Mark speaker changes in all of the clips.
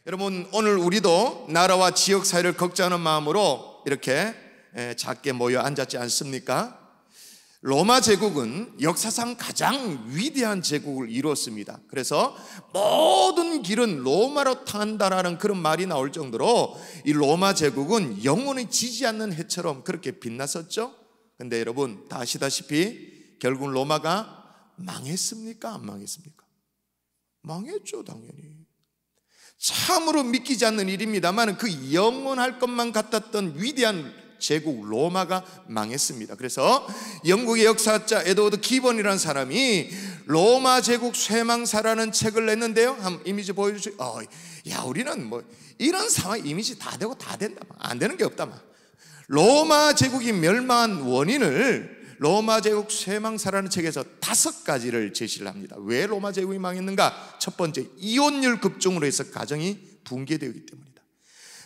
Speaker 1: 여러분, 오늘 우리도 나라와 지역 사회를 걱정하는 마음으로 이렇게 작게 모여 앉았지 않습니까? 로마 제국은 역사상 가장 위대한 제국을 이루었습니다. 그래서 모든 길은 로마로 향한다라는 그런 말이 나올 정도로 이 로마 제국은 영원히 지지 않는 해처럼 그렇게 빛났었죠. 근데 여러분 다 아시다시피 결국 로마가 망했습니까? 안 망했습니까? 망했죠, 당연히. 참으로 믿기지 않는 일입니다만 그 영원할 것만 같았던 위대한 제국 로마가 망했습니다. 그래서 영국의 역사학자 에드워드 기본이라는 사람이 로마 제국 쇠망사라는 책을 냈는데요. 한번 이미지 보여주시죠. 야, 우리는 뭐 이런 상황 이미지 다 되고 다 된다, 안 되는 게 없다. 로마 제국이 멸망한 원인을 로마 제국 쇠망사라는 책에서 5가지를 제시를 합니다. 왜 로마 제국이 망했는가? 첫 번째, 이혼율 급증으로 해서 가정이 붕괴되었기 때문이다.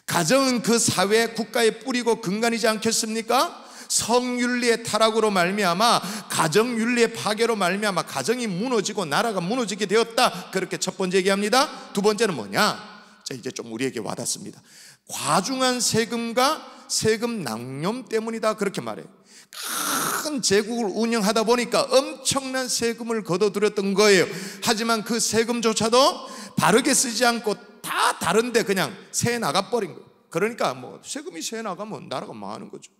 Speaker 1: 가정은 그 사회 국가의 뿌리고 근간이지 않겠습니까? 성윤리의 타락으로 말미암아 가정윤리의 파괴로 말미암아 가정이 무너지고 나라가 무너지게 되었다. 그렇게 첫 번째 얘기합니다. 두 번째는 뭐냐? 자, 이제 좀 우리에게 와닿습니다. 과중한 세금과 세금 낭념 때문이다. 그렇게 말해요. 큰 제국을 운영하다 보니까 엄청난 세금을 걷어들였던 거예요. 하지만 그 세금조차도 바르게 쓰지 않고 다 다른데 그냥 새 나가버린 거예요. 그러니까 뭐 세금이 새 나가면 나라가 망하는 거죠.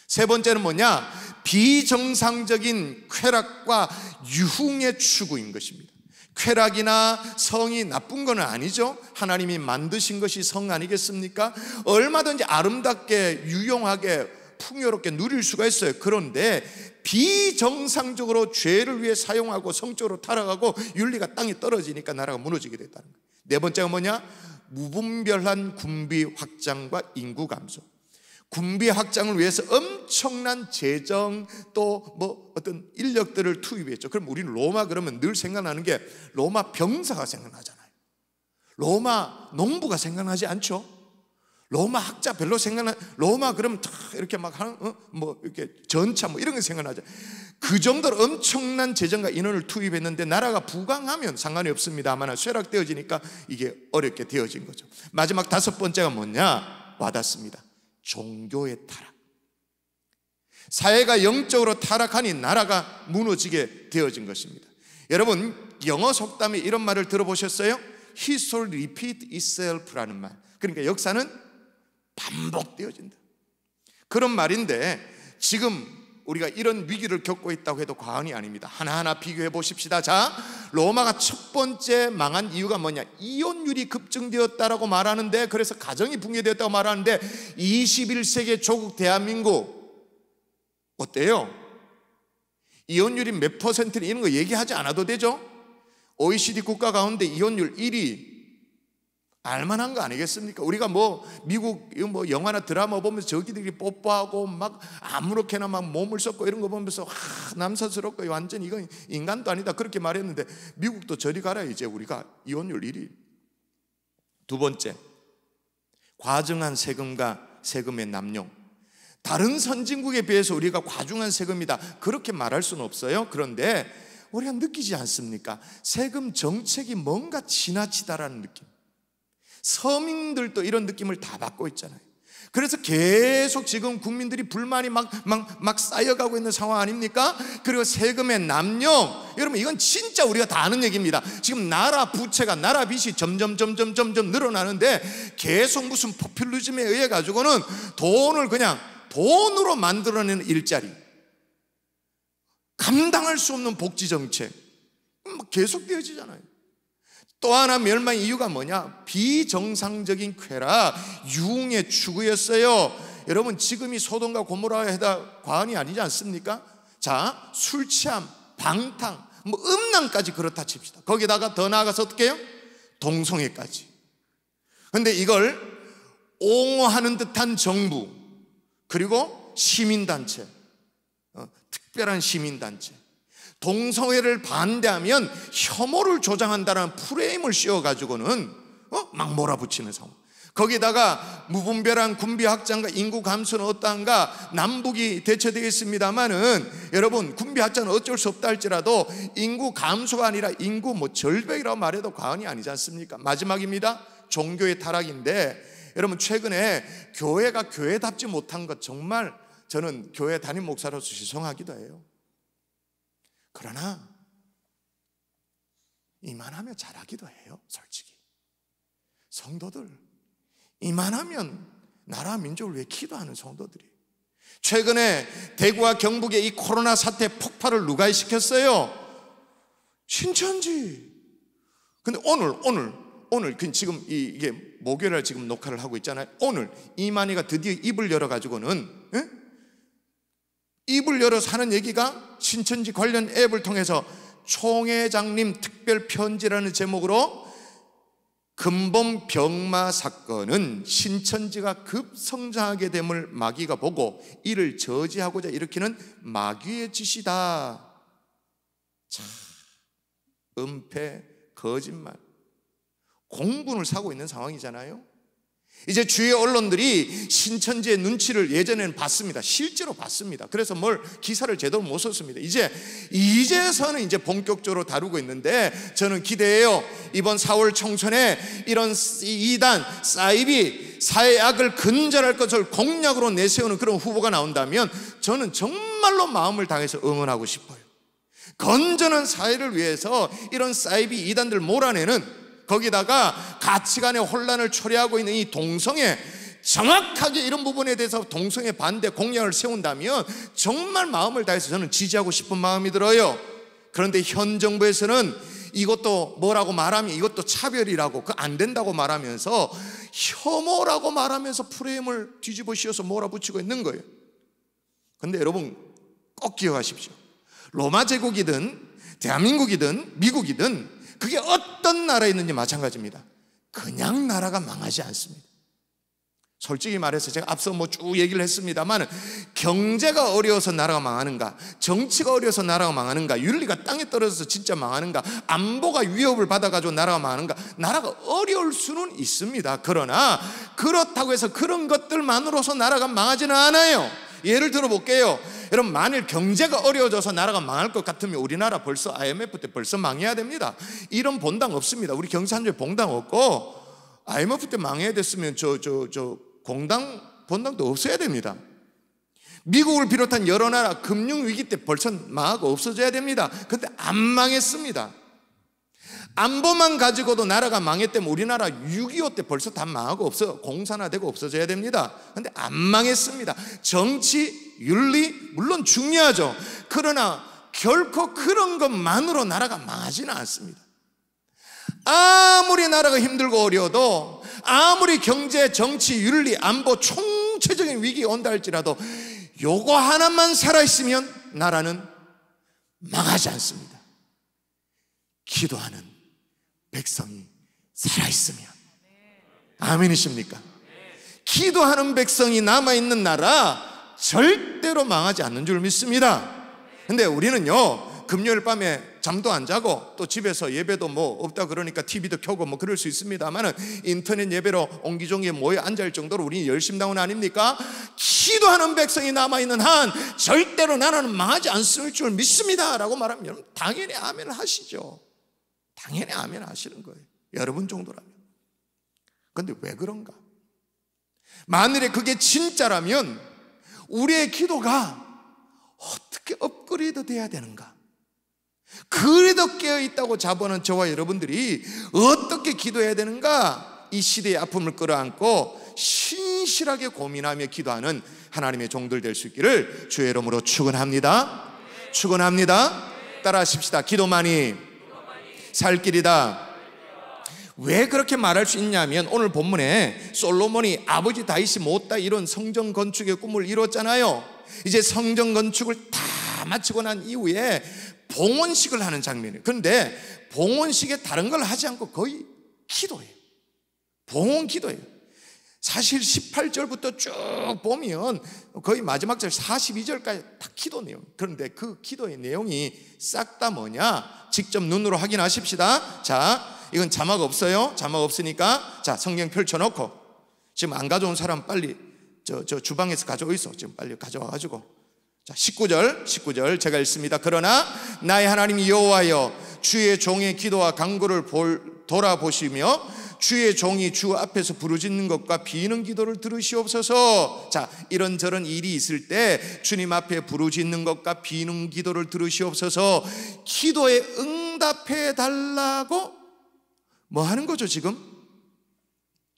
Speaker 1: 세 번째는 뭐냐? 비정상적인 쾌락과 유흥의 추구인 것입니다. 쾌락이나 성이 나쁜 건 아니죠. 하나님이 만드신 것이 성 아니겠습니까? 얼마든지 아름답게 유용하게 풍요롭게 누릴 수가 있어요. 그런데 비정상적으로 죄를 위해 사용하고 성적으로 타락하고 윤리가 땅에 떨어지니까 나라가 무너지게 됐다는 거예요. 네 번째가 뭐냐? 무분별한 군비 확장과 인구 감소. 군비 확장을 위해서 엄청난 재정 또 뭐 어떤 인력들을 투입했죠. 그럼 우리는 로마 그러면 늘 생각나는 게 로마 병사가 생각나잖아요. 로마 농부가 생각나지 않죠? 로마 학자 별로 로마 그러면 다 이렇게 막 뭐 이렇게 전차 뭐 이런 게 생각나죠. 그 정도로 엄청난 재정과 인원을 투입했는데 나라가 부강하면 상관이 없습니다만 쇠락되어지니까 이게 어렵게 되어진 거죠. 마지막 5번째가 뭐냐? 와닿습니다. 종교의 타락. 사회가 영적으로 타락하니 나라가 무너지게 되어진 것입니다. 여러분, 영어 속담에 이런 말을 들어보셨어요? History repeat itself라는 말. 그러니까 역사는 반복되어진다. 그런 말인데 지금 우리가 이런 위기를 겪고 있다고 해도 과언이 아닙니다. 하나하나 비교해 보십시다. 자, 로마가 첫 번째 망한 이유가 뭐냐? 이혼율이 급증되었다라고 말하는데, 그래서 가정이 붕괴되었다고 말하는데 21세기 조국 대한민국 어때요? 이혼율이 몇 퍼센트는 이런 거 얘기하지 않아도 되죠? OECD 국가 가운데 이혼율 1위 알만한 거 아니겠습니까? 우리가 뭐 미국 뭐 영화나 드라마 보면서 저기들이 뽀뽀하고 막 아무렇게나 막 몸을 썩고 이런 거 보면서 남사스럽고 완전 이건 인간도 아니다 그렇게 말했는데 미국도 저리 가라. 이제 우리가 이혼율 1위. 두 번째, 과중한 세금과 세금의 남용. 다른 선진국에 비해서 우리가 과중한 세금이다 그렇게 말할 수는 없어요. 그런데 우리가 느끼지 않습니까? 세금 정책이 뭔가 지나치다라는 느낌. 서민들도 이런 느낌을 다 받고 있잖아요. 그래서 계속 지금 국민들이 불만이 막 쌓여가고 있는 상황 아닙니까? 그리고 세금의 남용, 여러분 이건 진짜 우리가 다 아는 얘기입니다. 지금 나라 부채가, 나라 빚이 점점 늘어나는데 계속 무슨 포퓰리즘에 의해 가지고는 돈을 그냥 돈으로 만들어내는 일자리, 감당할 수 없는 복지 정책 계속 되어지잖아요. 또 하나 멸망의 이유가 뭐냐? 비정상적인 쾌락, 유흥의 추구였어요. 여러분 지금이 소돔과 고모라 해다 과언이 아니지 않습니까? 자, 술 취함, 방탕, 뭐 음란까지 그렇다 칩시다. 거기다가 더 나아가서 어떻게 해요? 동성애까지. 근데 이걸 옹호하는 듯한 정부, 그리고 시민단체, 특별한 시민단체, 동성애를 반대하면 혐오를 조장한다는 프레임을 씌워가지고는 막 몰아붙이는 상황. 거기다가 무분별한 군비 확장과 인구 감소는 어떠한가? 남북이 대처되겠습니다만은 여러분 군비 확장은 어쩔 수 없다 할지라도 인구 감소가 아니라 인구 절벽이라고 말해도 과언이 아니지 않습니까? 마지막입니다. 종교의 타락인데, 여러분 최근에 교회가 교회답지 못한 것 정말 저는 교회 담임 목사로서 죄송하기도 해요. 그러나 이만하면 잘하기도 해요. 솔직히 성도들 이만하면 나라 민족을 위해 기도하는 성도들이, 최근에 대구와 경북의 이 코로나 사태 폭발을 누가 시켰어요? 신천지. 근데 오늘 지금 이게 목요일날 지금 녹화를 하고 있잖아요. 오늘 이만희가 드디어 입을 열어가지고는, 입을 열어서 하는 얘기가 신천지 관련 앱을 통해서 총회장님 특별 편지라는 제목으로 근본 병마 사건은 신천지가 급성장하게 됨을 마귀가 보고 이를 저지하고자 일으키는 마귀의 짓이다. 참, 은폐, 거짓말, 공분을 사고 있는 상황이잖아요. 이제 주의 언론들이 신천지의 눈치를 예전에는 봤습니다. 실제로 봤습니다. 그래서 기사를 제대로 못 썼습니다. 이제서는 이제 본격적으로 다루고 있는데, 저는 기대해요. 이번 4월 총선에 이런 이단 사이비 사회 악을 근절할 것을 공약으로 내세우는 그런 후보가 나온다면 저는 정말로 마음을 다해서 응원하고 싶어요. 건전한 사회를 위해서 이런 사이비 이단들 몰아내는, 거기다가 가치관의 혼란을 초래하고 있는 이 동성애, 정확하게 이런 부분에 대해서 동성애 반대 공약을 세운다면 정말 마음을 다해서 저는 지지하고 싶은 마음이 들어요. 그런데 현 정부에서는 이것도 뭐라고 말하면 이것도 차별이라고, 그 안 된다고 말하면서 혐오라고 말하면서 프레임을 뒤집어 씌워서 몰아붙이고 있는 거예요. 그런데 여러분 꼭 기억하십시오. 로마 제국이든 대한민국이든 미국이든 그게 어떤 나라에 있는지 마찬가지입니다. 그냥 나라가 망하지 않습니다. 솔직히 말해서 제가 앞서 쭉 얘기를 했습니다만, 경제가 어려워서 나라가 망하는가, 정치가 어려워서 나라가 망하는가, 윤리가 땅에 떨어져서 진짜 망하는가, 안보가 위협을 받아가지고 나라가 망하는가, 나라가 어려울 수는 있습니다. 그러나 그렇다고 해서 그런 것들만으로서 나라가 망하지는 않아요. 예를 들어 볼게요. 여러분, 만일 경제가 어려워져서 나라가 망할 것 같으면 우리나라 벌써 IMF 때 벌써 망해야 됩니다. 이런 본당 없습니다. 우리 경산주에 본당 없고, IMF 때 망해야 됐으면 공당 본당도 없어야 됩니다. 미국을 비롯한 여러 나라 금융위기 때 벌써 망하고 없어져야 됩니다. 근데 안 망했습니다. 안보만 가지고도 나라가 망했다면 우리나라 6.25 때 벌써 다 망하고 공산화되고 없어져야 됩니다. 근데 안 망했습니다. 정치, 윤리 물론 중요하죠. 그러나 결코 그런 것만으로 나라가 망하지는 않습니다. 아무리 나라가 힘들고 어려워도, 아무리 경제, 정치, 윤리, 안보 총체적인 위기가 온다 할지라도 요거 하나만 살아있으면 나라는 망하지 않습니다. 기도하는 백성이 살아있으면. 아멘이십니까? 기도하는 백성이 남아있는 나라 절대로 망하지 않는 줄 믿습니다. 근데 우리는요, 금요일 밤에 잠도 안 자고 또 집에서 예배도 없다 그러니까 TV도 켜고 그럴 수 있습니다만, 인터넷 예배로 옹기종기에 모여 앉을 정도로 우리는 열심당원 아닙니까? 기도하는 백성이 남아있는 한 절대로 나라는 망하지 않을 줄 믿습니다 라고 말하면 여러분 당연히 아멘을 하시죠. 당연히 아멘 하시는 거예요. 여러분 정도라면. 그런데 왜 그런가? 만일에 그게 진짜라면 우리의 기도가 어떻게 업그레이드 돼야 되는가? 그래도 깨어있다고 자부하는 저와 여러분들이 어떻게 기도해야 되는가? 이 시대의 아픔을 끌어안고 신실하게 고민하며 기도하는 하나님의 종들 될 수 있기를 주의 이름으로 축원합니다. 축원합니다. 따라하십시다. 기도만이 살 길이다. 왜 그렇게 말할 수 있냐면, 오늘 본문에 솔로몬이 아버지 다윗이 못다 이룬 성전 건축의 꿈을 이뤘잖아요. 이제 성전 건축을 다 마치고 난 이후에 봉헌식을 하는 장면이에요. 그런데 봉헌식에 다른 걸 하지 않고 거의 기도예요. 봉헌 기도예요. 사실 18절부터 쭉 보면 거의 마지막 절 42절까지 다 기도 내용. 그런데 그 기도의 내용이 싹 다 뭐냐? 직접 눈으로 확인하십시다. 자, 이건 자막 없어요. 자막 없으니까 자, 성경 펼쳐놓고, 지금 안 가져온 사람 빨리 저 주방에서 가져오 있어. 지금 빨리 가져와가지고. 자, 19절 제가 읽습니다. 그러나 나의 하나님 여호와여, 주의 종의 기도와 간구를 돌아보시며 주의 종이 주 앞에서 부르짖는 것과 비는 기도를 들으시옵소서. 자, 이런저런 일이 있을 때 주님 앞에 부르짖는 것과 비는 기도를 들으시옵소서. 기도에 응답해 달라고 뭐 하는 거죠? 지금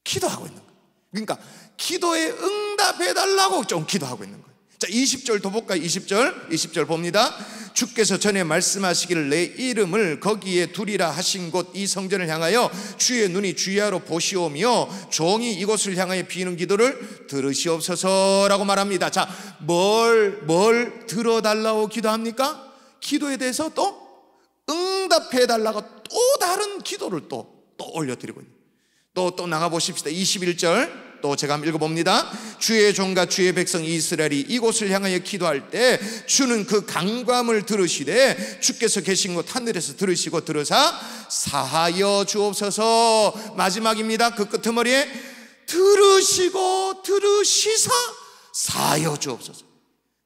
Speaker 1: 기도하고 있는 거예요. 그러니까 기도에 응답해 달라고 좀 기도하고 있는 거예요. 자, 20절 더 볼까요? 20절 봅니다. 주께서 전에 말씀하시기를 내 이름을 거기에 두리라 하신 곳 이 성전을 향하여 주의 눈이 주야로 보시오며 종이 이곳을 향하여 비는 기도를 들으시옵소서라고 말합니다. 자, 뭘 들어달라고 기도합니까? 기도에 대해서 또 응답해 달라고 또 다른 기도를 또 올려드리고 있는. 또 나가보십시다. 21절 또 제가 한번 읽어봅니다. 주의 종과 주의 백성 이스라엘이 이곳을 향하여 기도할 때 주는 그 간구함을 들으시되 주께서 계신 곳 하늘에서 들으시고 들으사 사하여 주옵소서. 마지막입니다. 그 끄트머리에 들으시고 들으시사 사하여 주옵소서.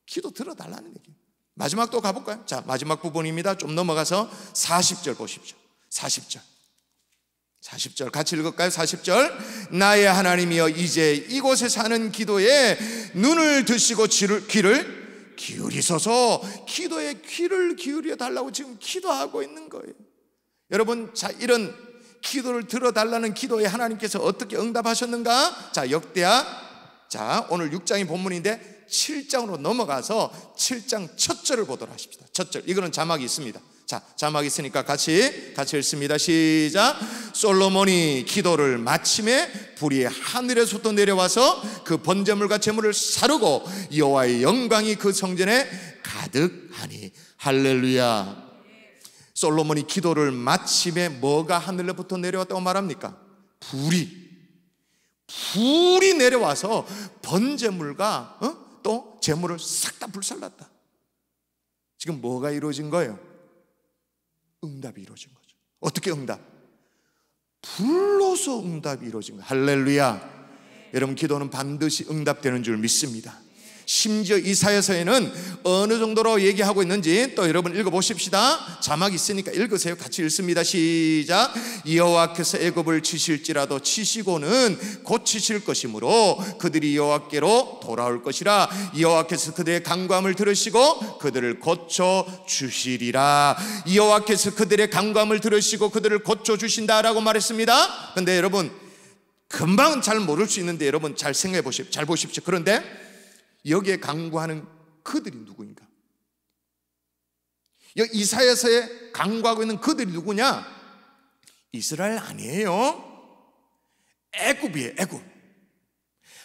Speaker 1: 기도 들어달라는 얘기예요. 마지막 또 가볼까요? 자, 마지막 부분입니다. 좀 넘어가서 40절 보십시오. 40절 같이 읽을까요? 40절 나의 하나님이여 이제 이곳에 사는 기도에 눈을 드시고 귀를 기울이소서. 기도에 귀를 기울여 달라고 지금 기도하고 있는 거예요. 여러분, 자, 이런 기도를 들어달라는 기도에 하나님께서 어떻게 응답하셨는가? 자, 역대하, 자, 오늘 6장이 본문인데 7장으로 넘어가서 7장 첫 절을 보도록 하십시다. 첫 절, 이거는 자막이 있습니다. 자, 자막이 있으니까 같이 읽습니다. 시작. 솔로몬이 기도를 마침에 불이 하늘에서부터 내려와서 그 번제물과 제물을 사르고 여호와의 영광이 그 성전에 가득하니. 할렐루야. 솔로몬이 기도를 마침에 뭐가 하늘로부터 내려왔다고 말합니까? 불이 내려와서 번제물과 또 제물을 싹 다 불살랐다. 지금 뭐가 이루어진 거예요? 응답이 이루어진 거죠. 어떻게 응답? 불로서 응답이 이루어진 거예요. 할렐루야. 여러분, 기도는 반드시 응답되는 줄 믿습니다. 심지어 이사야서에는 어느 정도로 얘기하고 있는지 또 여러분 읽어보십시다. 자막 있으니까 읽으세요. 같이 읽습니다. 시작. 여호와께서 애굽을 치실지라도 치시고는 곧 치실 것이므로 그들이 여호와께로 돌아올 것이라. 여호와께서 그들의 간구함을 들으시고 그들을 고쳐주시리라. 여호와께서 그들의 간구함을 들으시고 그들을 고쳐주신다라고 말했습니다. 그런데 여러분, 금방 잘 모를 수 있는데 여러분 잘 생각해 보십시오. 잘 보십시오. 그런데 여기에 간구하는 그들이 누구인가? 여기 이사야서에 간구하고 있는 그들이 누구냐? 이스라엘 아니에요. 애굽이에요. 애굽.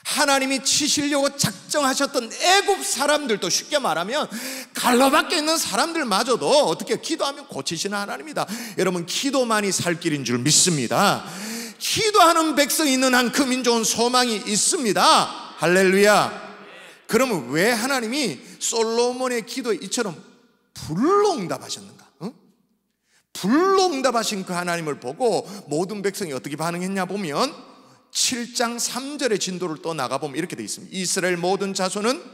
Speaker 1: 하나님이 치시려고 작정하셨던 애굽 사람들도, 쉽게 말하면 갈로 밖에 있는 사람들마저도 어떻게 기도하면 고치시는 하나님이다. 여러분, 기도만이 살 길인 줄 믿습니다. 기도하는 백성이 있는 한 그 민족은 소망이 있습니다. 할렐루야. 그러면 왜 하나님이 솔로몬의 기도에 이처럼 불로 응답하셨는가? 불로 응답하신 그 하나님을 보고 모든 백성이 어떻게 반응했냐 보면 7장 3절의 진도를 또 나가보면 이렇게 되어 있습니다. 이스라엘 모든 자손은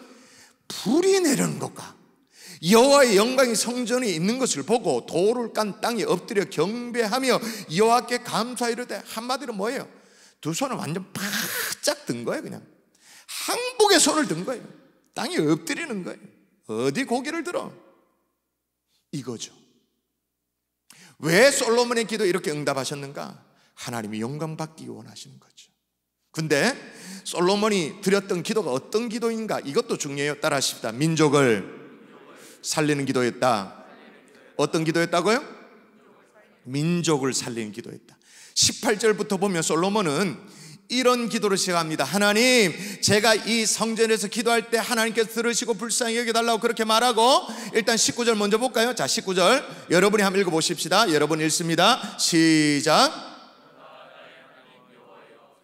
Speaker 1: 불이 내리는 것과 여호와의 영광이 성전에 있는 것을 보고 돌을 깐 땅에 엎드려 경배하며 여호와께 감사이르되. 한마디로 뭐예요? 두 손을 완전 바짝 든 거예요. 그냥 항복에 손을 든 거예요. 땅에 엎드리는 거예요. 어디 고개를 들어? 이거죠. 왜 솔로몬의 기도에 이렇게 응답하셨는가? 하나님이 영광 받기 원하시는 거죠. 근데 솔로몬이 드렸던 기도가 어떤 기도인가? 이것도 중요해요. 따라하십시다. 민족을 살리는 기도였다. 어떤 기도였다고요? 민족을 살리는 기도였다. 18절부터 보면 솔로몬은 이런 기도를 시작합니다. 하나님, 제가 이 성전에서 기도할 때 하나님께서 들으시고 불쌍히 여겨달라고 그렇게 말하고, 일단 19절 먼저 볼까요? 자, 19절 여러분이 한번 읽어보십시다. 여러분 읽습니다. 시작.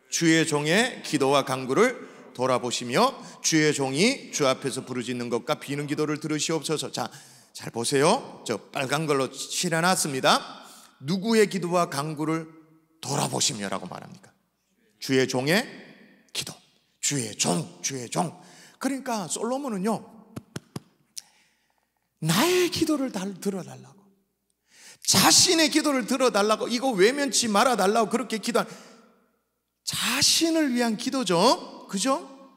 Speaker 1: 주의 종의 기도와 간구를 돌아보시며 주의 종이 주 앞에서 부르짖는 것과 비는 기도를 들으시옵소서. 자, 잘 보세요. 저 빨간 걸로 칠해놨습니다. 누구의 기도와 간구를 돌아보시며라고 말합니까? 주의 종의 기도. 주의 종. 그러니까 솔로몬은요, 나의 기도를 들어달라고, 자신의 기도를 들어달라고, 이거 외면치 말아달라고 그렇게 기도한. 자신을 위한 기도죠. 그죠?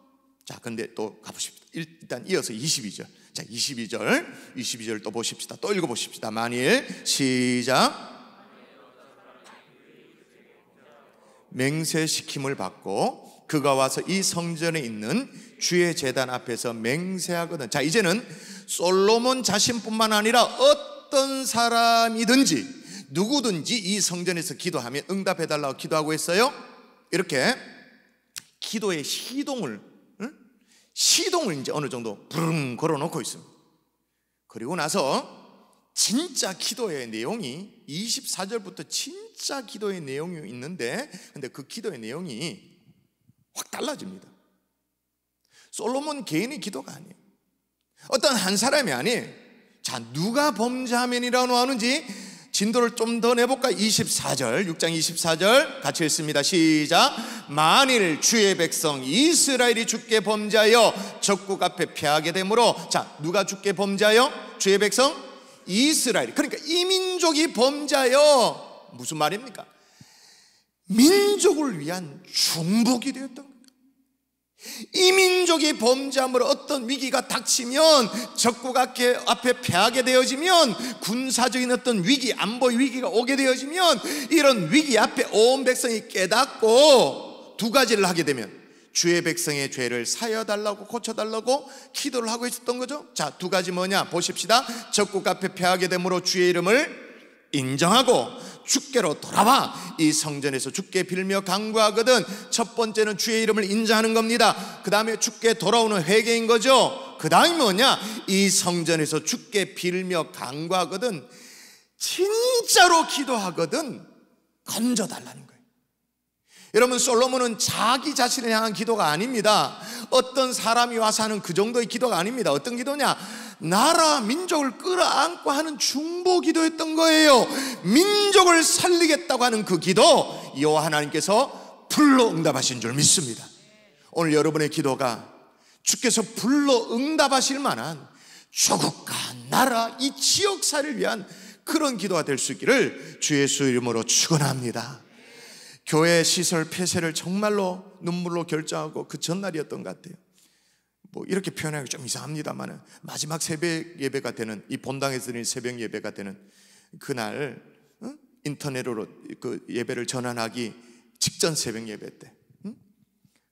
Speaker 1: 자, 근데 또 가보십시다. 일단 이어서 22절. 자, 22절 또 보십시다. 또 읽어보십시다. 만일, 시작. 맹세시킴을 받고 그가 와서 이 성전에 있는 주의 제단 앞에서 맹세하거든. 자, 이제는 솔로몬 자신뿐만 아니라 어떤 사람이든지 누구든지 이 성전에서 기도하면 응답해달라고 기도하고 있어요. 이렇게 기도의 시동을 이제 어느 정도 부릉 걸어놓고 있습니다. 그리고 나서 진짜 기도의 내용이 24절부터 진짜 기도의 내용이 있는데, 근데 그 기도의 내용이 확 달라집니다. 솔로몬 개인의 기도가 아니에요. 어떤 한 사람이 아니에요. 자, 누가 범죄하면이라고 하는지 진도를 좀 더 내볼까? 24절, 6장 24절 같이 읽습니다. 시작. 만일 주의 백성 이스라엘이 주께 범죄하여 적국 앞에 패하게 되므로, 자, 누가 주께 범죄하여? 주의 백성 이스라엘. 그러니까 이 민족이 범죄하여 무슨 말입니까? 민족을 위한 중복이 되었던 거예요. 이 민족이 범죄함으로 어떤 위기가 닥치면, 적국 앞에 패하게 되어지면, 군사적인 어떤 위기, 안보의 위기가 오게 되어지면, 이런 위기 앞에 온 백성이 깨닫고 두 가지를 하게 되면 주의 백성의 죄를 사여달라고, 고쳐달라고 기도를 하고 있었던 거죠. 자, 두 가지 뭐냐 보십시다. 적국 앞에 패하게 되므로 주의 이름을 인정하고 주께로 돌아와 이 성전에서 주께 빌며 간구하거든. 첫 번째는 주의 이름을 인정하는 겁니다. 그 다음에 주께 돌아오는 회개인 거죠. 그 다음이 뭐냐? 이 성전에서 주께 빌며 간구하거든, 진짜로 기도하거든 건져달라는 거예요. 여러분, 솔로몬은 자기 자신을 향한 기도가 아닙니다. 어떤 사람이 와서 하는 그 정도의 기도가 아닙니다. 어떤 기도냐? 나라 민족을 끌어안고 하는 중보 기도였던 거예요. 민족을 살리겠다고 하는 그 기도, 여호와 하나님께서 불러 응답하신 줄 믿습니다. 오늘 여러분의 기도가 주께서 불러 응답하실 만한 조국과 나라, 이 지역사를 위한 그런 기도가 될 수 있기를 주 예수 이름으로 축원합니다. 교회 시설 폐쇄를 정말로 눈물로 결정하고 그 전날이었던 것 같아요. 뭐 이렇게 표현하기 좀 이상합니다만, 마지막 새벽 예배가 되는, 이 본당에서 드리는 새벽 예배가 되는 그날 인터넷으로 그 예배를 전환하기 직전 새벽 예배 때,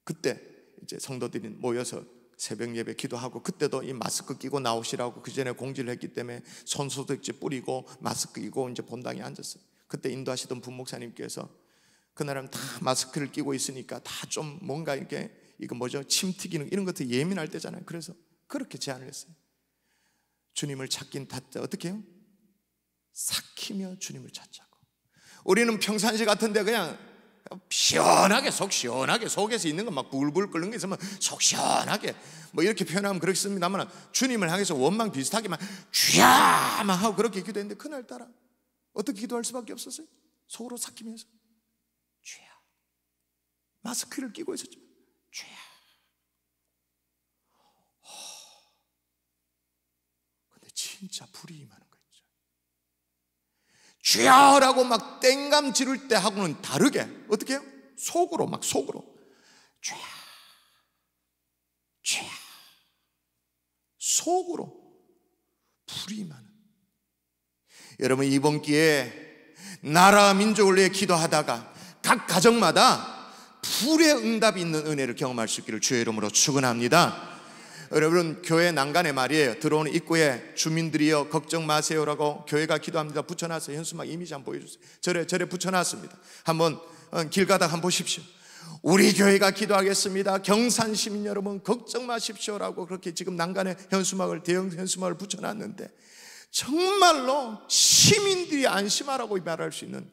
Speaker 1: 그때 이제 성도들이 모여서 새벽 예배 기도하고, 그때도 이 마스크 끼고 나오시라고 그 전에 공지를 했기 때문에 손소독제 뿌리고 마스크 끼고 이제 본당에 앉았어요. 그때 인도하시던 부목사님께서 그날은 다 마스크를 끼고 있으니까 다 좀 뭔가 이렇게, 이거 뭐죠? 침 튀기는 이런 것들 예민할 때잖아요. 그래서 그렇게 제안을 했어요. 주님을 찾긴 어떻게 해요? 삭히며 주님을 찾자고. 우리는 평상시 같은데 그냥 시원하게, 속 시원하게, 속에서 있는 거 막 불불 끓는 게 있으면 속 시원하게 뭐 이렇게 표현하면 그렇습니다만, 주님을 향해서 원망 비슷하게만 주야만 하고 그렇게 기도했는데, 그날따라 어떻게 기도할 수밖에 없었어요? 속으로 삭히면서 주야. 마스크를 끼고 있었죠. 주야. 근데 진짜 불이 임하는 거 있죠. 주야라고 막 땡감 지를 때 하고는 다르게 어떻게 해요? 속으로, 막 속으로 주야, 주야, 속으로 불이 임하는. 여러분, 이번 기회에 나라 민족을 위해 기도하다가 각 가정마다 불의 응답이 있는 은혜를 경험할 수 있기를 주의 이름으로 축원합니다. 여러분, 교회 난간에 말이에요, 들어오는 입구에 주민들이여 걱정 마세요라고 교회가 기도합니다 붙여놨어요. 현수막 이미지 한번 보여주세요. 절에 붙여놨습니다. 한번 길 가다가 한번 보십시오. 우리 교회가 기도하겠습니다, 경산 시민 여러분 걱정 마십시오라고 그렇게 지금 난간에 대형 현수막을 붙여놨는데, 정말로 시민들이 안심하라고 말할 수 있는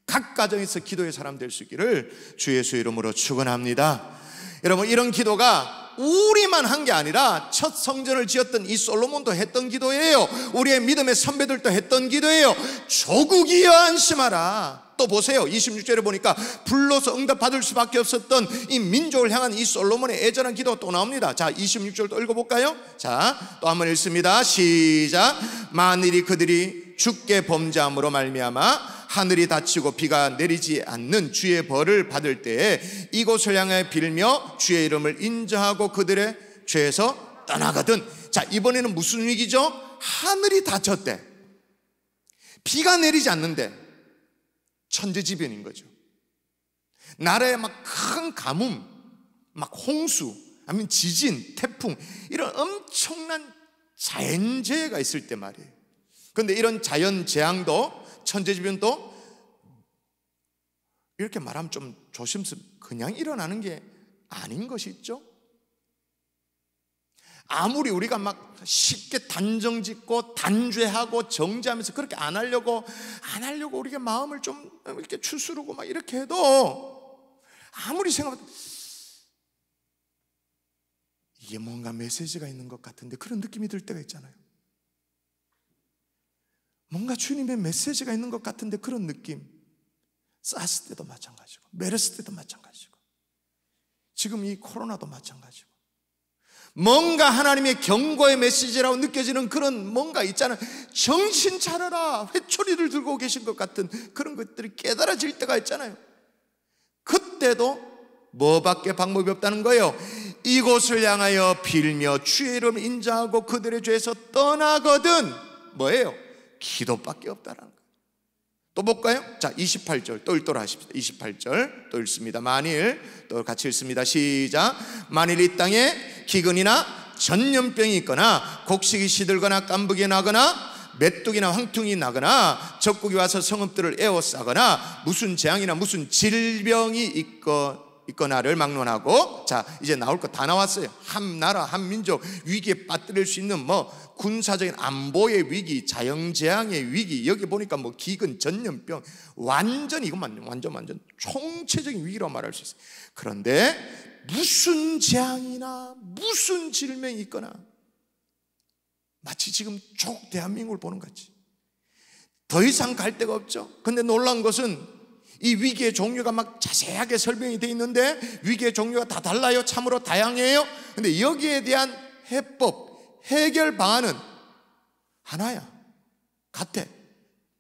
Speaker 1: 각 가정에서 기도의 사람 될 수 있기를 주 예수 이름으로 축원합니다. 여러분, 이런 기도가 우리만 한 게 아니라 첫 성전을 지었던 이 솔로몬도 했던 기도예요. 우리의 믿음의 선배들도 했던 기도예요. 조국이여 안심하라. 또 보세요, 26절에 보니까 불러서 응답받을 수밖에 없었던 이 민족을 향한 이 솔로몬의 애절한 기도가 또 나옵니다. 자, 26절 또 읽어볼까요? 자, 또 한번 읽습니다. 시작. 만일이 그들이 주께 범죄함으로 말미암아 하늘이 닫히고 비가 내리지 않는 주의 벌을 받을 때에 이곳을 향해 빌며 주의 이름을 인정하고 그들의 죄에서 떠나거든. 자, 이번에는 무슨 위기죠? 하늘이 닫혔대. 비가 내리지 않는데 천재지변인 거죠. 나라에 막 큰 가뭄, 막 홍수, 아니면 지진, 태풍, 이런 엄청난 자연재해가 있을 때 말이에요. 그런데 이런 자연재앙도, 천재지변도 이렇게 말하면 좀 조심스럽게 그냥 일어나는 게 아닌 것이 있죠. 아무리 우리가 막 쉽게 단정짓고 단죄하고 정죄하면서 그렇게 안 하려고 우리가 마음을 좀 이렇게 추스르고 막 이렇게 해도 아무리 생각해도 이게 뭔가 메시지가 있는 것 같은데 그런 느낌이 들 때가 있잖아요. 뭔가 주님의 메시지가 있는 것 같은데 그런 느낌. 사스 때도 마찬가지고, 메르스 때도 마찬가지고, 지금 이 코로나도 마찬가지고, 뭔가 하나님의 경고의 메시지라고 느껴지는 그런 뭔가 있잖아요. 정신 차려라, 회초리를 들고 계신 것 같은 그런 것들이 깨달아질 때가 있잖아요. 그때도 뭐밖에 방법이 없다는 거예요. 이곳을 향하여 빌며 주의 이름을 인정하고 그들의 죄에서 떠나거든. 뭐예요? 기도밖에 없다는 거예요. 또 볼까요? 자, 28절 또 읽도록 하십시다. 28절 또 읽습니다. 만일, 또 같이 읽습니다. 시작. 만일 이 땅에 기근이나 전염병이 있거나 곡식이 시들거나 깐부기 나거나 메뚜기나 황퉁이 나거나 적국이 와서 성읍들을 에워싸거나 무슨 재앙이나 무슨 질병이 있거나를 막론하고, 자, 이제 나올 거 다 나왔어요. 한 나라 한 민족 위기에 빠뜨릴 수 있는 뭐 군사적인 안보의 위기, 자연재앙의 위기, 여기 보니까 뭐 기근, 전염병, 완전 이것만 완전 총체적인 위기라고 말할 수 있어요. 그런데 무슨 재앙이나 무슨 질병이 있거나 마치 지금 쭉 대한민국을 보는 거지. 더 이상 갈 데가 없죠. 근데 놀라운 것은 이 위기의 종류가 막 자세하게 설명이 되어 있는데 위기의 종류가 다 달라요. 참으로 다양해요. 근데 여기에 대한 해법, 해결 방안은 하나야. 같아.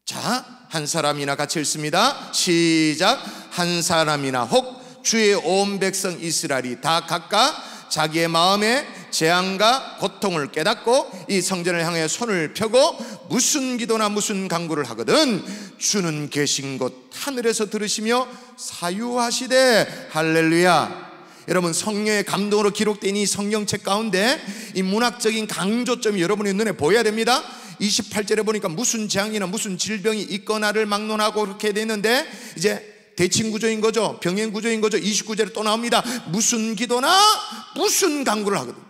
Speaker 1: 자, 한 사람이나 같이 읽습니다. 시작. 한 사람이나 혹 주의 온 백성 이스라엘이 다 각각 자기의 마음에 재앙과 고통을 깨닫고 이 성전을 향해 손을 펴고 무슨 기도나 무슨 간구를 하거든 주는 계신 곳 하늘에서 들으시며 사유하시되. 할렐루야. 여러분, 성령의 감동으로 기록된 이 성경책 가운데 이 문학적인 강조점이 여러분의 눈에 보여야 됩니다. 28절에 보니까 무슨 재앙이나 무슨 질병이 있거나를 막론하고 그렇게 되는데 이제 대칭 구조인 거죠. 병행 구조인 거죠. 29절에 또 나옵니다. 무슨 기도나 무슨 간구를 하거든.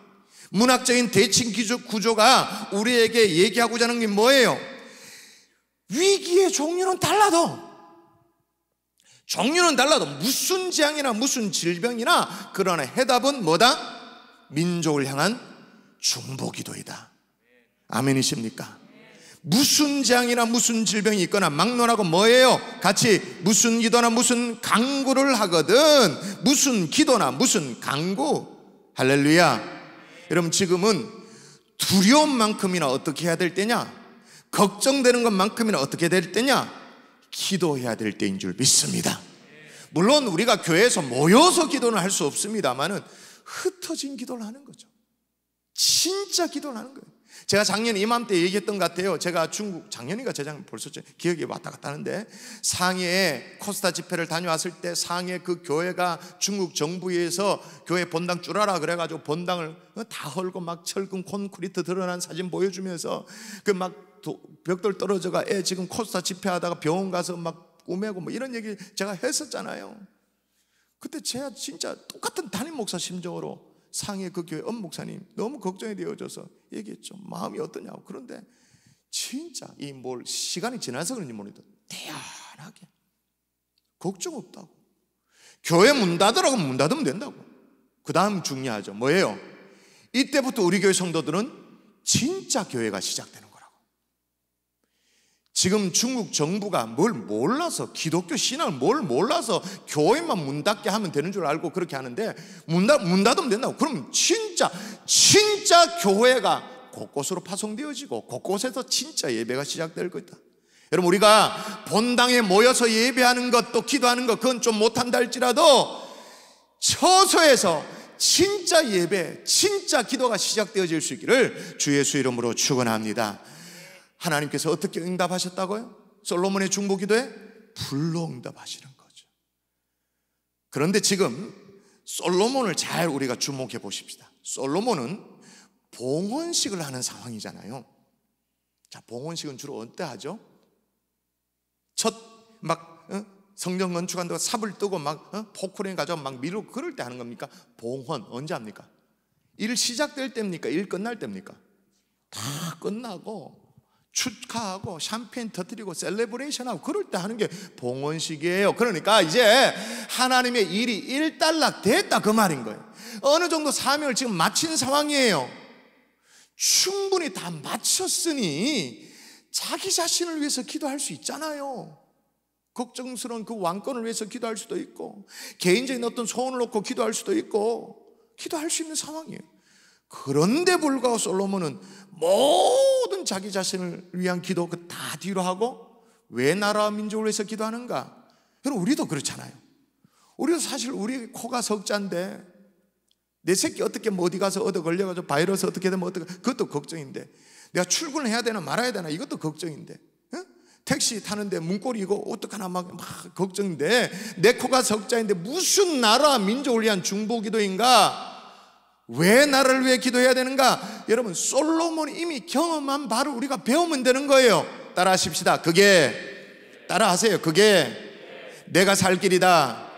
Speaker 1: 문학적인 대칭 구조가 우리에게 얘기하고자 하는 게 뭐예요? 위기의 종류는 달라도 무슨 재앙이나 무슨 질병이나 그러나 해답은 뭐다? 민족을 향한 중보기도이다. 아멘이십니까? 무슨 재앙이나 무슨 질병이 있거나 막론하고 뭐예요? 같이 무슨 기도나 무슨 간구를 하거든. 무슨 기도나 무슨 간구. 할렐루야. 여러분, 지금은 두려움만큼이나 어떻게 해야 될 때냐? 걱정되는 것만큼이나 어떻게 될 때냐? 기도해야 될 때인 줄 믿습니다. 물론 우리가 교회에서 모여서 기도는 할 수 없습니다만은 흩어진 기도를 하는 거죠. 진짜 기도를 하는 거예요. 제가 작년 이맘때 얘기했던 것 같아요. 제가 중국, 작년인가 재작년 벌써 기억이 왔다 갔다 하는데 상해에 코스타 집회를 다녀왔을 때 상해 그 교회가 중국 정부에서 교회 본당 줄하라 그래가지고 본당을 다 헐고 막 철근 콘크리트 드러난 사진 보여주면서 그 막 벽돌 떨어져가 애 지금 코스타 집회하다가 병원 가서 막 꼬매고 뭐 이런 얘기 제가 했었잖아요. 그때 제가 진짜 똑같은 담임 목사 심정으로 상해 그 교회 목사님 너무 걱정이 되어져서 얘기했죠. 마음이 어떠냐고. 그런데 진짜 이 뭘 시간이 지나서 그런지 모르겠다 태연하게 걱정 없다고. 교회 문 닫으라고 문 닫으면 된다고. 그 다음 중요하죠. 뭐예요? 이때부터 우리 교회 성도들은 진짜 교회가 시작되는 거라고. 지금 중국 정부가 뭘 몰라서, 기독교 신앙을 뭘 몰라서 교회만 문 닫게 하면 되는 줄 알고 그렇게 하는데 문 닫으면 된다고. 그럼 진짜 교회가 곳곳으로 파송되어지고 곳곳에서 진짜 예배가 시작될 거다. 여러분, 우리가 본당에 모여서 예배하는 것, 또 기도하는 것, 그건 좀 못한다 할지라도 처소에서 진짜 예배, 진짜 기도가 시작되어질 수 있기를 주 예수 이름으로 축원합니다. 하나님께서 어떻게 응답하셨다고요? 솔로몬의 중보 기도에 불로 응답하시는 거죠. 그런데 지금 솔로몬을 잘 우리가 주목해 보십시다. 솔로몬은 봉헌식을 하는 상황이잖아요. 자, 봉헌식은 주로 어때 하죠? 성전 건축한다고 삽을 뜨고 포크레인 가져와 밀고 그럴 때 하는 겁니까? 봉헌 언제 합니까? 일 시작될 때입니까? 일 끝날 때입니까? 다 끝나고 축하하고 샴페인 터뜨리고 셀레브레이션하고 그럴 때 하는 게 봉헌식이에요. 그러니까 이제 하나님의 일이 일단락 됐다 그 말인 거예요. 어느 정도 사명을 지금 마친 상황이에요. 충분히 다 마쳤으니 자기 자신을 위해서 기도할 수 있잖아요. 걱정스러운 그 왕권을 위해서 기도할 수도 있고, 개인적인 어떤 소원을 놓고 기도할 수도 있고, 기도할 수 있는 상황이에요. 그런데 불구하고 솔로몬은 모든 자기 자신을 위한 기도 다 뒤로 하고 왜 나라와 민족을 위해서 기도하는가? 여러분, 우리도 그렇잖아요. 우리도 사실 우리 코가 석자인데 내 새끼 어떻게 어디 가서 얻어 걸려가지고 바이러스 어떻게 되면 그것도 걱정인데, 내가 출근을 해야 되나 말아야 되나 이것도 걱정인데, 택시 타는데 문고리고 어떡하나 막 걱정인데, 내 코가 석자인데 무슨 나라 민족을 위한 중보기도인가? 왜 나라를 위해 기도해야 되는가? 여러분, 솔로몬이 이미 경험한 바를 우리가 배우면 되는 거예요. 따라 하십시다. 따라하세요. 그게 내가 살 길이다.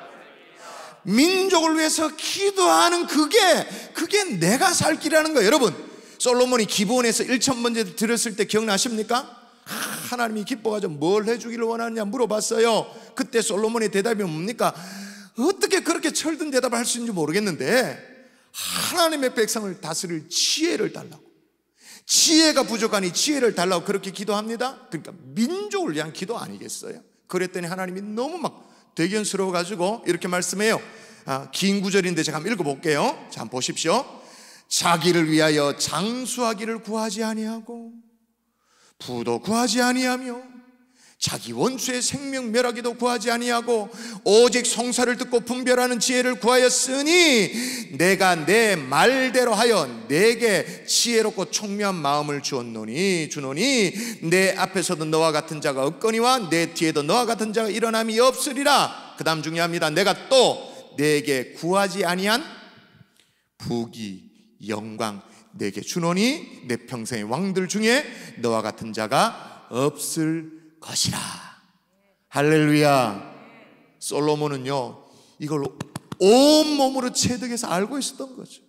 Speaker 1: 민족을 위해서 기도하는 그게 내가 살 길이라는 거예요. 여러분, 솔로몬이 기브온에서 1,000번째 드렸을 때 기억나십니까? 하나님이 기뻐가지고 뭘 해주기를 원하느냐 물어봤어요. 그때 솔로몬의 대답이 뭡니까? 어떻게 그렇게 철든 대답을 할 수 있는지 모르겠는데, 하나님의 백성을 다스릴 지혜를 달라고, 지혜가 부족하니 지혜를 달라고 그렇게 기도합니다. 그러니까 민족을 위한 기도 아니겠어요? 그랬더니 하나님이 너무 막 대견스러워가지고 이렇게 말씀해요. 긴 구절인데 제가 한번 읽어볼게요. 자, 한번 보십시오. 자기를 위하여 장수하기를 구하지 아니하고 부도 구하지 아니하며 자기 원수의 생명 멸하기도 구하지 아니하고 오직 성사를 듣고 분별하는 지혜를 구하였으니 내가 내 말대로 하여 내게 지혜롭고 총명한 마음을 주노니 내 앞에서도 너와 같은 자가 없거니와 내 뒤에도 너와 같은 자가 일어남이 없으리라. 그 다음 중요합니다. 내가 또 내게 구하지 아니한 부귀 영광 내게 주노니 내 평생의 왕들 중에 너와 같은 자가 없을 것이라. 할렐루야. 솔로몬은요, 이걸 온몸으로 체득해서 알고 있었던 거죠.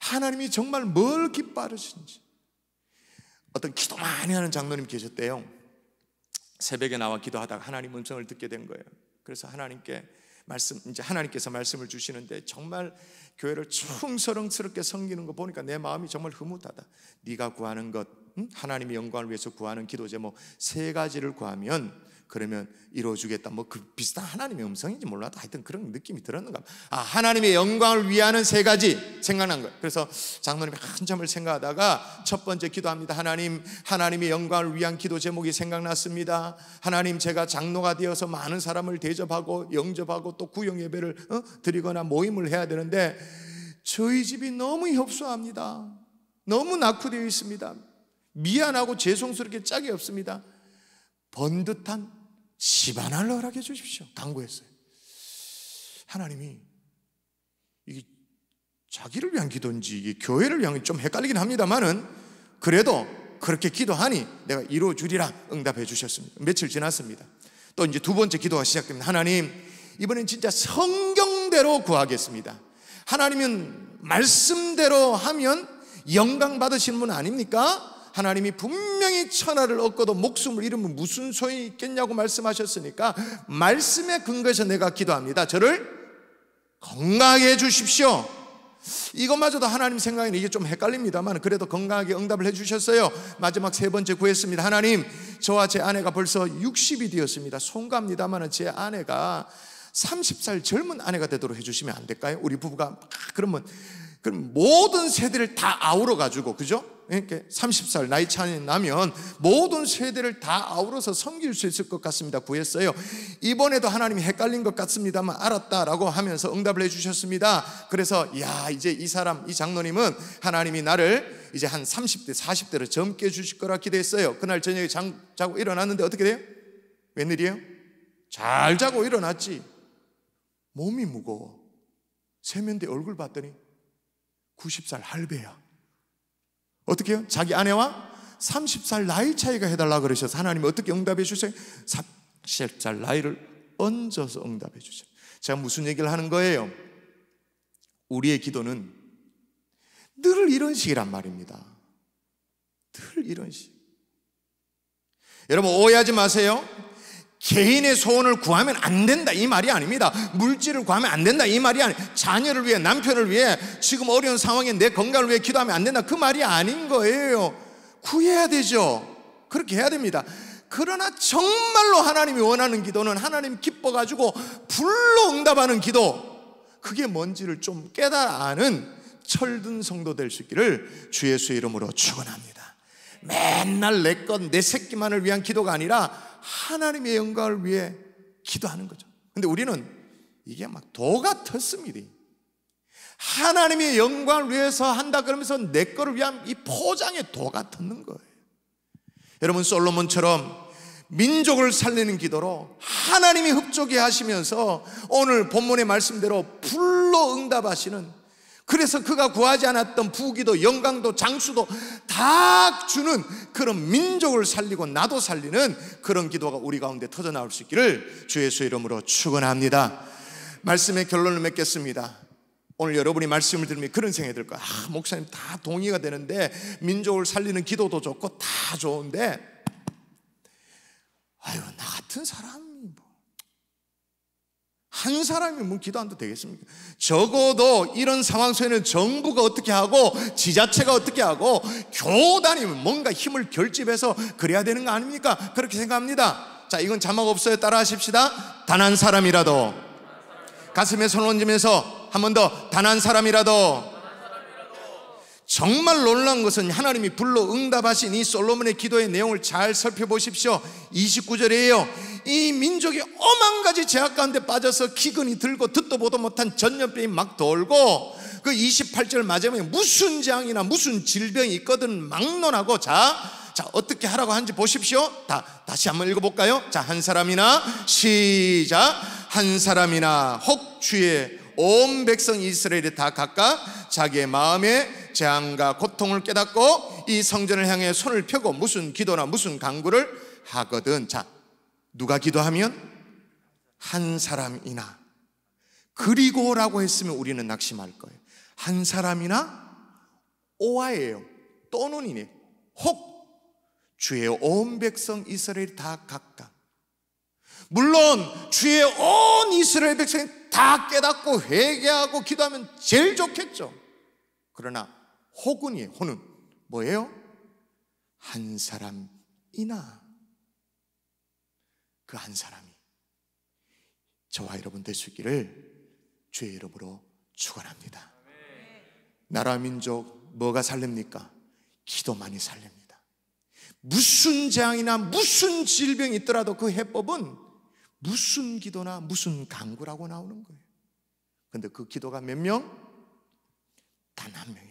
Speaker 1: 하나님이 정말 뭘 기뻐하시는지. 어떤 기도 많이 하는 장로님 계셨대요. 새벽에 나와 기도하다가 하나님 음성을 듣게 된 거예요. 그래서 하나님께서 말씀을 주시는데 정말 교회를 충성스럽게 섬기는 거 보니까 내 마음이 정말 흐뭇하다. 네가 구하는 것, 하나님의 영광을 위해서 구하는 기도 제목 3가지를 구하면 그러면 이루어주겠다. 그 비슷한 하나님의 음성인지 몰라도 하여튼 그런 느낌이 들었는가. 하나님의 영광을 위하는 3가지 생각난 거예요. 그래서 장로님이 한참을 생각하다가 첫 번째 기도합니다. 하나님의 영광을 위한 기도 제목이 생각났습니다. 하나님, 제가 장로가 되어서 많은 사람을 대접하고 영접하고 또 구역 예배를 드리거나 모임을 해야 되는데 저희 집이 너무 협소합니다. 너무 낙후되어 있습니다. 미안하고 죄송스럽게 짝이 없습니다. 번듯한 집 하나를 허락해 주십시오. 간구했어요. 하나님이 이게 자기를 위한 기도인지 이게 교회를 위한 좀 헷갈리긴 합니다만은 그래도 그렇게 기도하니 내가 이루어주리라 응답해 주셨습니다. 며칠 지났습니다. 또 이제 2번째 기도가 시작됩니다. 하나님, 이번엔 진짜 성경대로 구하겠습니다. 하나님은 말씀대로 하면 영광 받으시는 분 아닙니까? 하나님이 분명히 천하를 얻고도 목숨을 잃으면 무슨 소용이 있겠냐고 말씀하셨으니까 말씀에 근거해서 내가 기도합니다. 저를 건강하게 해주십시오. 이것마저도 하나님 생각에는 이게 좀 헷갈립니다만 그래도 건강하게 응답을 해주셨어요. 마지막 3번째 구했습니다. 하나님, 저와 제 아내가 벌써 60이 되었습니다. 송갑니다만 제 아내가 30살 젊은 아내가 되도록 해주시면 안 될까요? 우리 부부가 그럼 모든 세대를 다 아우러 가지고, 그죠? 이렇게 30살 나이 차이 나면 모든 세대를 다 아우러서 섬길 수 있을 것 같습니다. 구했어요. 이번에도 하나님이 헷갈린 것 같습니다만 알았다라고 하면서 응답을 해주셨습니다. 그래서 이제 이 장로님은 하나님이 나를 이제 한 30대 40대로 젊게 해주실 거라 기대했어요. 그날 저녁에 자고 일어났는데 어떻게 돼요? 웬일이에요? 잘 자고 일어났지. 몸이 무거워. 세면대 얼굴 봤더니 90살 할배야. 어떻게 해요? 자기 아내와 30살 나이 차이가 해달라 그러셔서 하나님이 어떻게 응답해 주세요? 30살 나이를 얹어서 응답해 주세요. 제가 무슨 얘기를 하는 거예요? 우리의 기도는 늘 이런 식이란 말입니다. 늘 이런 식. 여러분 오해하지 마세요. 개인의 소원을 구하면 안 된다 이 말이 아닙니다. 물질을 구하면 안 된다 이 말이 아닙니다. 자녀를 위해, 남편을 위해, 지금 어려운 상황에 내 건강을 위해 기도하면 안 된다 그 말이 아닌 거예요. 구해야 되죠. 그렇게 해야 됩니다. 그러나 정말로 하나님이 원하는 기도는 하나님 기뻐가지고 불로 응답하는 기도, 그게 뭔지를 좀 깨달아 아는 철든 성도 될 수 있기를 주 예수의 이름으로 축원합니다. 맨날 내 것, 내 새끼만을 위한 기도가 아니라 하나님의 영광을 위해 기도하는 거죠. 근데 우리는 이게 막 도 같았습니다. 하나님의 영광을 위해서 한다 그러면서 내 거를 위한 이 포장에 도 같았는 거예요. 여러분 솔로몬처럼 민족을 살리는 기도로 하나님이 흡족해 하시면서 오늘 본문의 말씀대로 불로 응답하시는, 그래서 그가 구하지 않았던 부귀도 영광도 장수도 다 주는 그런 민족을 살리고 나도 살리는 그런 기도가 우리 가운데 터져나올 수 있기를 주 예수의 이름으로 축원합니다. 말씀의 결론을 맺겠습니다. 오늘 여러분이 말씀을 들으면 그런 생각이 들 거예요. 목사님 다 동의가 되는데 민족을 살리는 기도도 좋고 다 좋은데 나 같은 사람이 한 사람이 뭐 기도 안 해도 되겠습니까? 적어도 이런 상황 속에는 정부가 어떻게 하고 지자체가 어떻게 하고 교단이 뭔가 힘을 결집해서 그래야 되는 거 아닙니까? 그렇게 생각합니다. 자, 이건 자막 없어요. 따라 하십시다. 단 한 사람이라도, 가슴에 손 얹으면서 한 번 더, 단 한 사람이라도. 정말 놀라운 것은 하나님이 불로 응답하신 이 솔로몬의 기도의 내용을 잘 살펴보십시오. 29절이에요. 이 민족이 오만 가지 제약 가운데 빠져서 기근이 들고 듣도 보도 못한 전염병이 막 돌고, 그 28절 마지막에 무슨 재앙이나 무슨 질병이 있거든 막론하고 자 어떻게 하라고 하는지 보십시오. 다시 한번 읽어볼까요? 자, 한 사람이나, 시작. 한 사람이나 혹 주의 온 백성 이스라엘이 다 각각 자기의 마음에 재앙과 고통을 깨닫고 이 성전을 향해 손을 펴고 무슨 기도나 무슨 간구를 하거든. 자, 누가 기도하면? 한 사람이나. 그리고라고 했으면 우리는 낙심할 거예요. 한 사람이나 오아예요. 또는이네. 혹 주의 온 백성 이스라엘이 다 각각. 물론 주의 온 이스라엘 백성이 다 깨닫고 회개하고 기도하면 제일 좋겠죠. 그러나 혹은이에요. 혹은 뭐예요? 한 사람이나. 그 한 사람이 저와 여러분 될 수 있기를 주의 이름으로 축원합니다. 나라 민족 뭐가 살립니까? 기도만이 살립니다. 무슨 재앙이나 무슨 질병이 있더라도 그 해법은 무슨 기도나 무슨 간구라고 나오는 거예요. 그런데 그 기도가 몇 명? 단 한 명이에요.